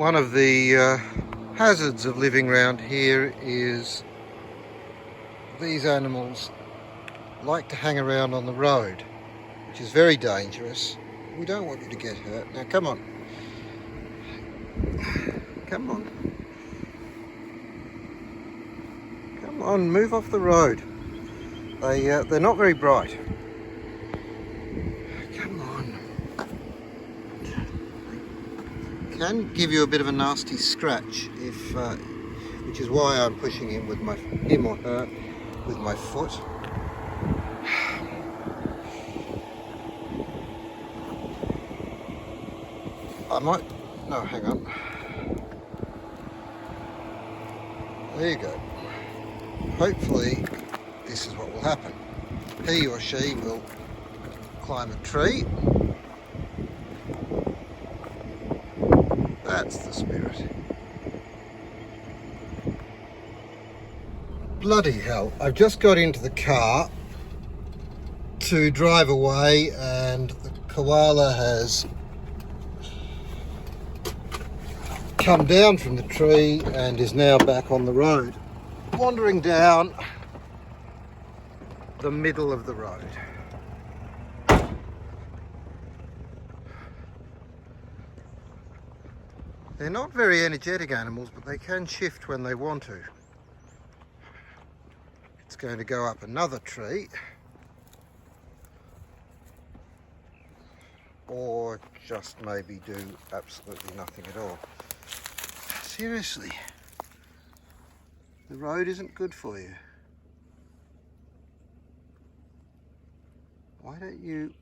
One of the hazards of living around here is these animals like to hang around on the road, which is very dangerous. We don't want you to get hurt. Now come on. Come on. Come on, move off the road. They're not very bright. Come on. Can give you a bit of a nasty scratch if, which is why I'm pushing him with him or her with my foot. No, hang on. There you go. Hopefully this is what will happen. He or she will climb a tree. That's the spirit. Bloody hell, I've just got into the car to drive away and the koala has come down from the tree and is now back on the road, wandering down the middle of the road. They're not very energetic animals, but they can shift when they want to. It's going to go up another tree, or just maybe do absolutely nothing at all. Seriously, the road isn't good for you. Why don't you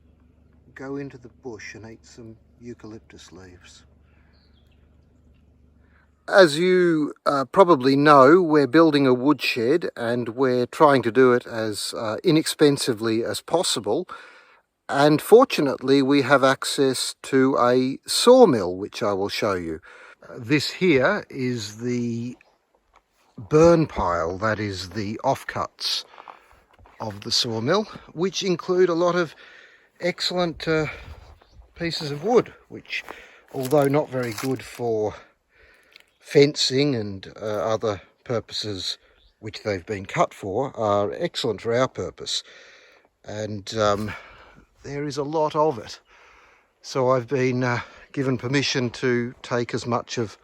go into the bush and eat some eucalyptus leaves? As you probably know, we're building a woodshed and we're trying to do it as inexpensively as possible. And fortunately, we have access to a sawmill, which I will show you. This here is the burn pile, that is the offcuts of the sawmill, which include a lot of excellent pieces of wood, which, although not very good for fencing and other purposes which they've been cut for, are excellent for our purpose. And there is a lot of it. So I've been given permission to take as much of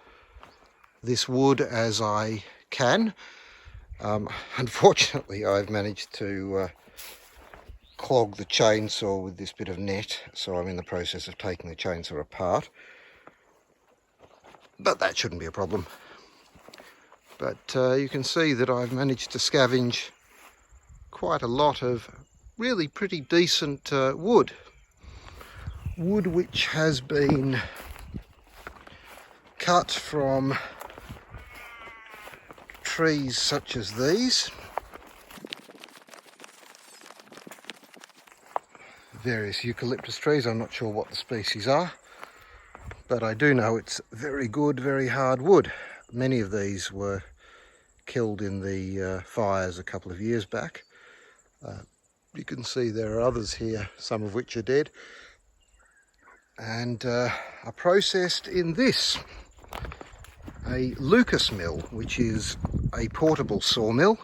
this wood as I can. Unfortunately, I've managed to clog the chainsaw with this bit of net, so I'm in the process of taking the chainsaw apart. But that shouldn't be a problem. But you can see that I've managed to scavenge quite a lot of really pretty decent wood. Wood which has been cut from trees such as these. Various eucalyptus trees, I'm not sure what the species are, but I do know it's very good, very hard wood. Many of these were killed in the fires a couple of years back. You can see there are others here, some of which are dead, and are processed in this, a Lucas mill, which is a portable sawmill.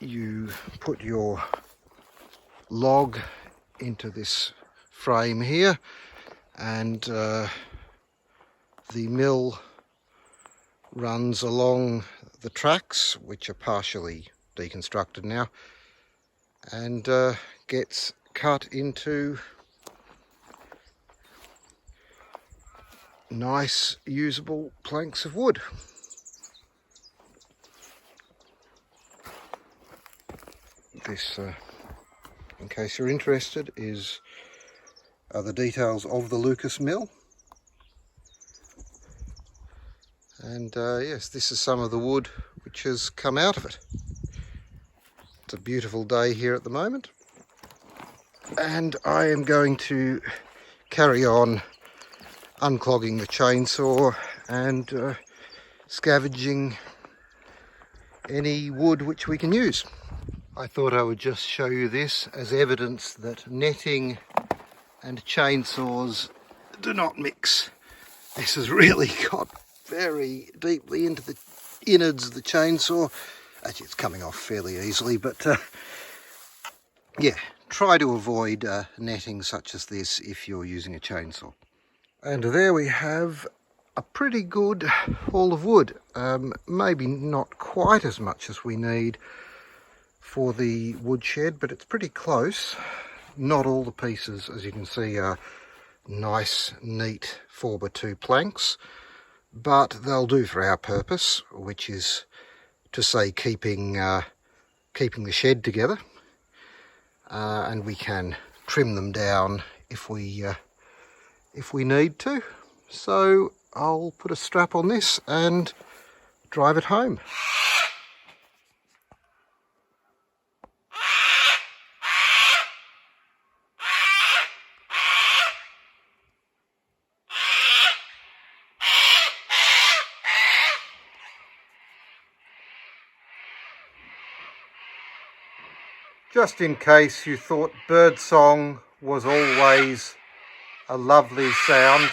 You put your log into this frame here, and the mill runs along the tracks, which are partially deconstructed now, and gets cut into nice usable planks of wood. This, in case you're interested, are the details of the Lucas mill. And yes, this is some of the wood which has come out of it. It's a beautiful day here at the moment, and I am going to carry on unclogging the chainsaw and scavenging any wood which we can use. I thought I would just show you this as evidence that netting and chainsaws do not mix. This has really got very deeply into the innards of the chainsaw. Actually, it's coming off fairly easily, but yeah, try to avoid netting such as this if you're using a chainsaw. And there we have a pretty good haul of wood. Maybe not quite as much as we need for the woodshed, but it's pretty close. Not all the pieces, as you can see, are nice, neat 4x2 planks, but they'll do for our purpose, which is to say keeping the shed together. And we can trim them down if we need to. So I'll put a strap on this and drive it home. Just in case you thought birdsong was always a lovely sound,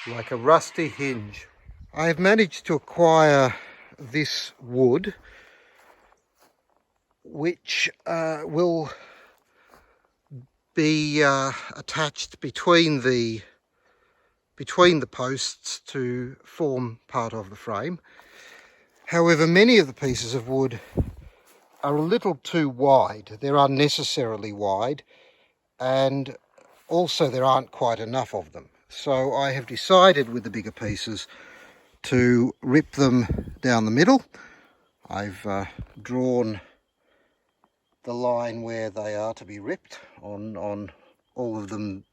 like a rusty hinge. I have managed to acquire this wood, which will be attached between the posts to form part of the frame. However, many of the pieces of wood are a little too wide. They're unnecessarily wide, and also there aren't quite enough of them. So I have decided with the bigger pieces to rip them down the middle. I've drawn the line where they are to be ripped on all of them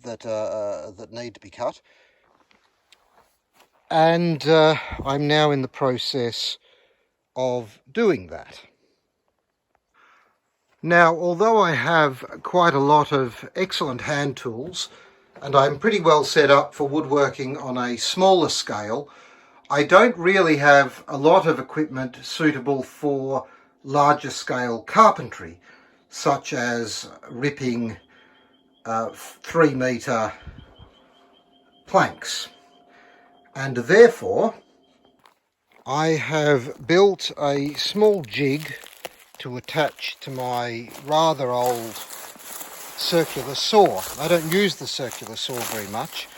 that need to be cut, and I'm now in the process of doing that. Now, although I have quite a lot of excellent hand tools and I'm pretty well set up for woodworking on a smaller scale, I don't really have a lot of equipment suitable for larger scale carpentry, such as ripping 3-metre planks. And therefore I have built a small jig to attach to my rather old circular saw. I don't use the circular saw very much.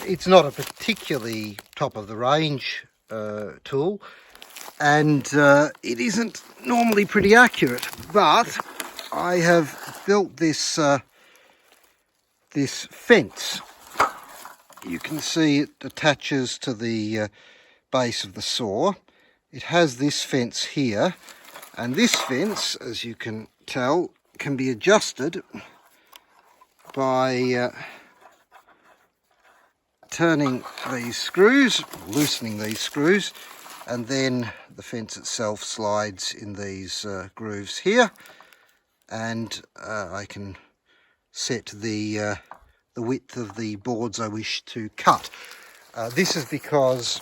It's not a particularly top of the range tool, and it isn't normally pretty accurate, but I have built this this fence. You can see it attaches to the base of the saw. It has this fence here, and this fence, as you can tell, can be adjusted by turning these screws, loosening these screws, and then the fence itself slides in these grooves here, and I can set the width of the boards I wish to cut. This is because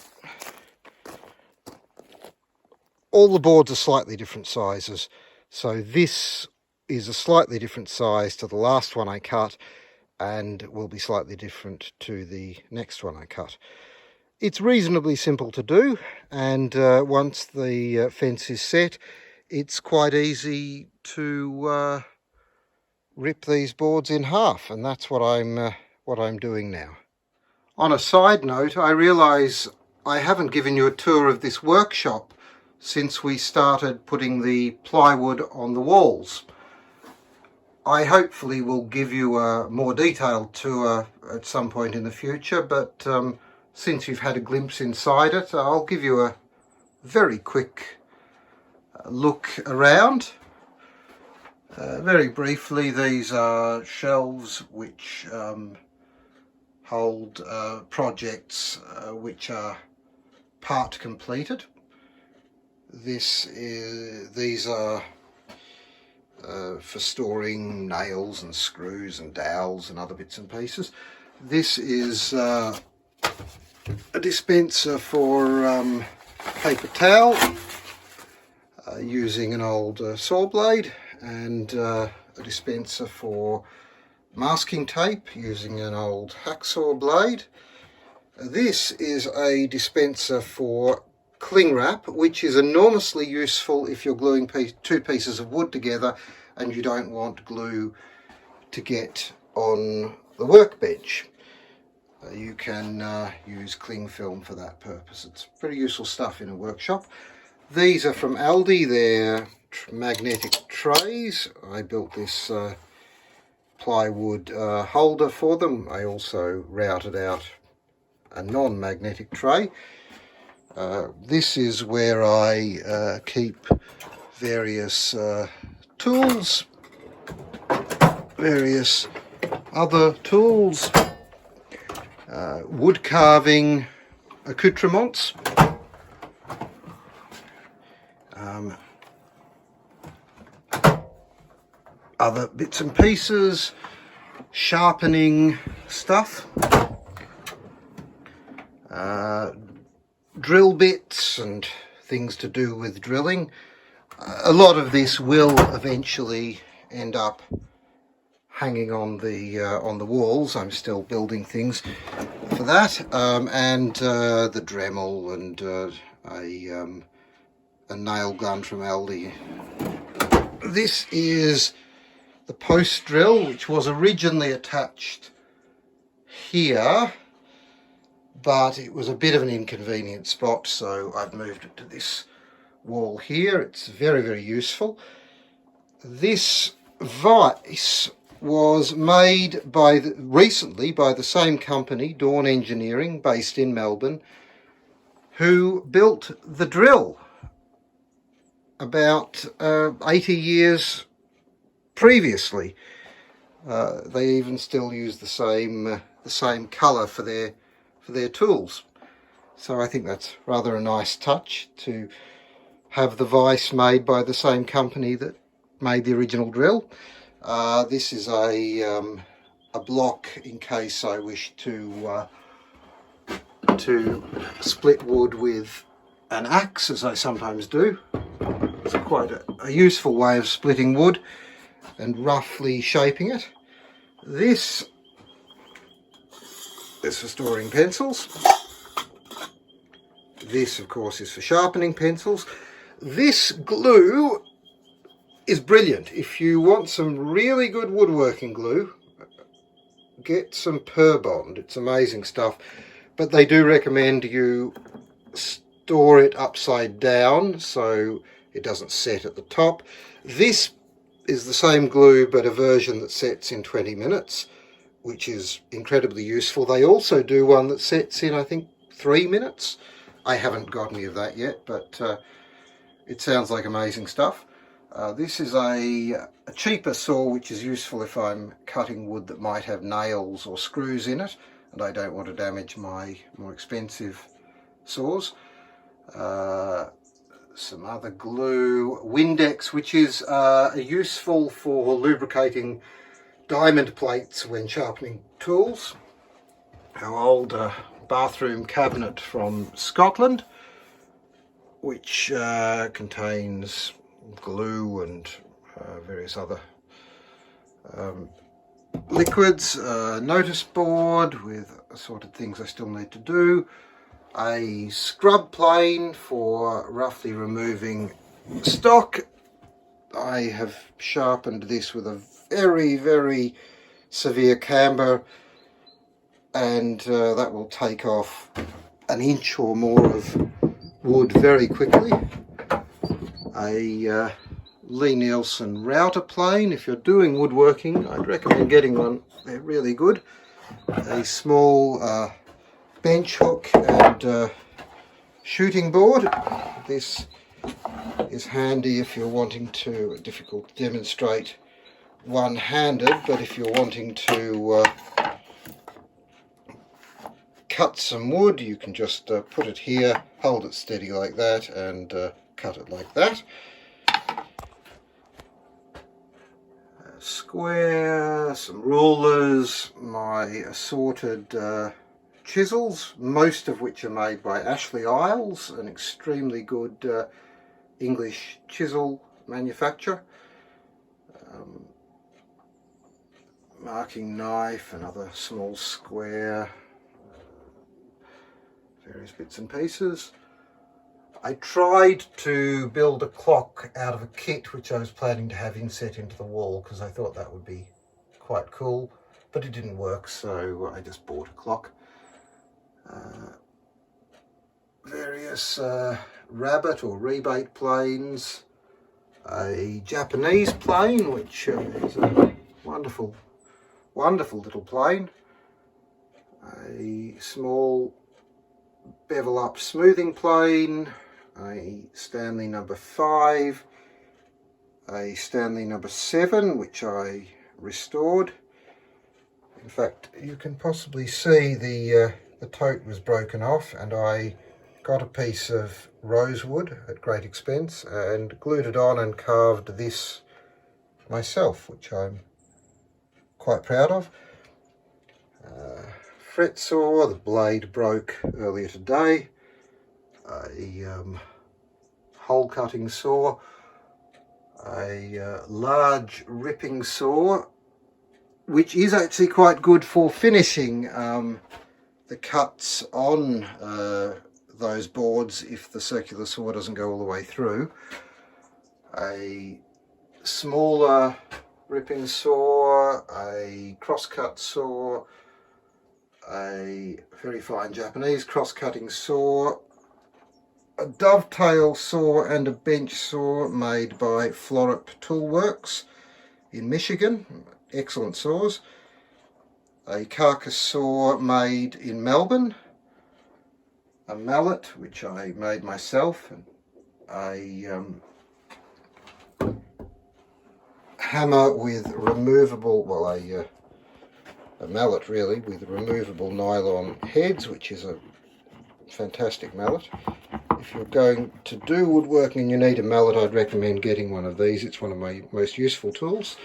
all the boards are slightly different sizes, so this is a slightly different size to the last one I cut, and will be slightly different to the next one I cut. It's reasonably simple to do, and once the fence is set, it's quite easy to rip these boards in half, and that's what I'm doing now. On a side note, I realise I haven't given you a tour of this workshop since we started putting the plywood on the walls. I hopefully will give you a more detailed tour at some point in the future, but since you've had a glimpse inside it, I'll give you a very quick look around. Very briefly, these are shelves which hold projects which are part completed. These are for storing nails and screws and dowels and other bits and pieces. This is a dispenser for paper towel using an old saw blade, and a dispenser for masking tape using an old hacksaw blade. This is a dispenser for cling wrap, which is enormously useful if you're gluing two pieces of wood together and you don't want glue to get on the workbench. You can use cling film for that purpose. It's pretty useful stuff in a workshop. These are from Aldi. They're magnetic trays. I built this plywood holder for them. I also routed out a non-magnetic tray. This is where I keep various tools, various other tools, wood carving accoutrements, other bits and pieces, sharpening stuff, drill bits and things to do with drilling. A lot of this will eventually end up hanging on the walls. I'm still building things for that, and the Dremel and a nail gun from Aldi. This is the post drill, which was originally attached here, but it was a bit of an inconvenient spot, so I've moved it to this wall here. It's very, very useful. This vise was made recently by the same company, Dawn Engineering, based in Melbourne, who built the drill about 80 years previously. They even still use the same colour for their tools. So I think that's rather a nice touch to have the vise made by the same company that made the original drill. This is a block in case I wish to split wood with an axe, as I sometimes do. It's quite a useful way of splitting wood and roughly shaping it. This is for storing pencils. This, of course, is for sharpening pencils. This glue is brilliant. If you want some really good woodworking glue, get some Purbond. It's amazing stuff. But they do recommend you store it upside down so it doesn't set at the top. This is the same glue, but a version that sets in 20 minutes, which is incredibly useful. They also do one that sets in, I think, 3 minutes. I haven't got any of that yet, but it sounds like amazing stuff. This is a cheaper saw, which is useful if I'm cutting wood that might have nails or screws in it, and I don't want to damage my more expensive saws. Some other glue, Windex, which is useful for lubricating diamond plates when sharpening tools. Our old bathroom cabinet from Scotland, which contains glue and various other liquids, notice board with assorted things I still need to do, a scrub plane for roughly removing stock. I have sharpened this with a very, very severe camber, and that will take off an inch or more of wood very quickly. A Lee Nielsen router plane. If you're doing woodworking, I'd recommend getting one. They're really good. A small bench hook and shooting board. This is handy if you're wanting to, difficult to demonstrate one-handed, but if you're wanting to cut some wood, you can just put it here, hold it steady like that, and cut it like that. square, some rulers, my assorted chisels, most of which are made by Ashley Isles, an extremely good English chisel manufacturer. Marking knife, another small square, various bits and pieces. I tried to build a clock out of a kit which I was planning to have inset into the wall because I thought that would be quite cool, but it didn't work, so I just bought a clock. Various rabbit or rebate planes, a Japanese plane which is a wonderful little plane, a small bevel up smoothing plane, a Stanley number 5, a Stanley number 7 which I restored. In fact, you can possibly see the tote was broken off, and I got a piece of rosewood at great expense and glued it on and carved this myself, which I'm quite proud of. Fret saw, the blade broke earlier today. A hole cutting saw, a large ripping saw, which is actually quite good for finishing the cuts on those boards if the circular saw doesn't go all the way through. A smaller ripping saw, a cross-cut saw, a very fine Japanese cross-cutting saw, a dovetail saw and a bench saw made by Florup Toolworks in Michigan, excellent saws, a carcass saw made in Melbourne, a mallet which I made myself, a hammer with removable, well, a mallet really with removable nylon heads, which is a fantastic mallet. If you're going to do woodworking and you need a mallet, I'd recommend getting one of these. It's one of my most useful tools.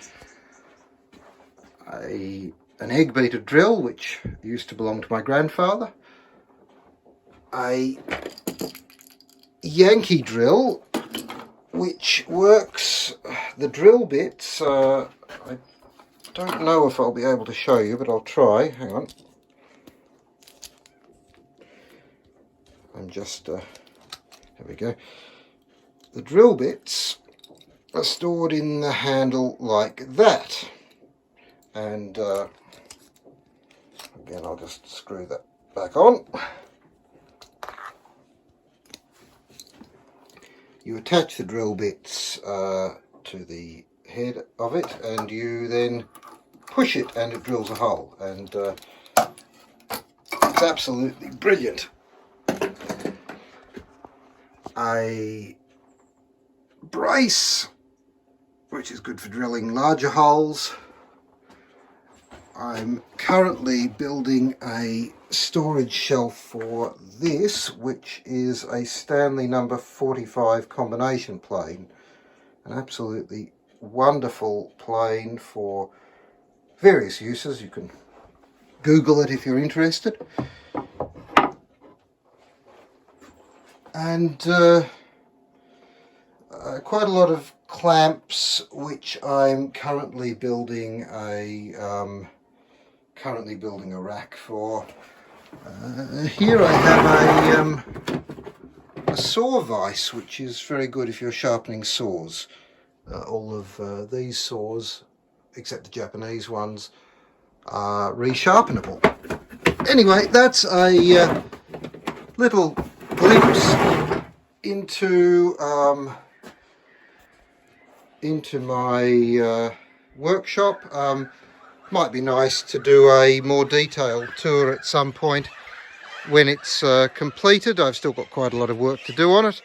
An egg beater drill, which used to belong to my grandfather. A Yankee drill, which works the drill bits. I don't know if I'll be able to show you, but I'll try. Hang on. I'm just, there we go. The drill bits are stored in the handle like that. And again, I'll just screw that back on. You attach the drill bits to the head of it, and you then push it and it drills a hole, and it's absolutely brilliant. A brace, which is good for drilling larger holes. I'm currently building a storage shelf for this, which is a Stanley number 45 combination plane. An absolutely wonderful plane for various uses. You can Google it if you're interested. And quite a lot of clamps, which I'm currently building a rack for. Here I have a saw vise, which is very good if you're sharpening saws. All of these saws, except the Japanese ones, are resharpenable. Anyway, that's a little glimpse into my workshop. Might be nice to do a more detailed tour at some point when it's completed. I've still got quite a lot of work to do on it.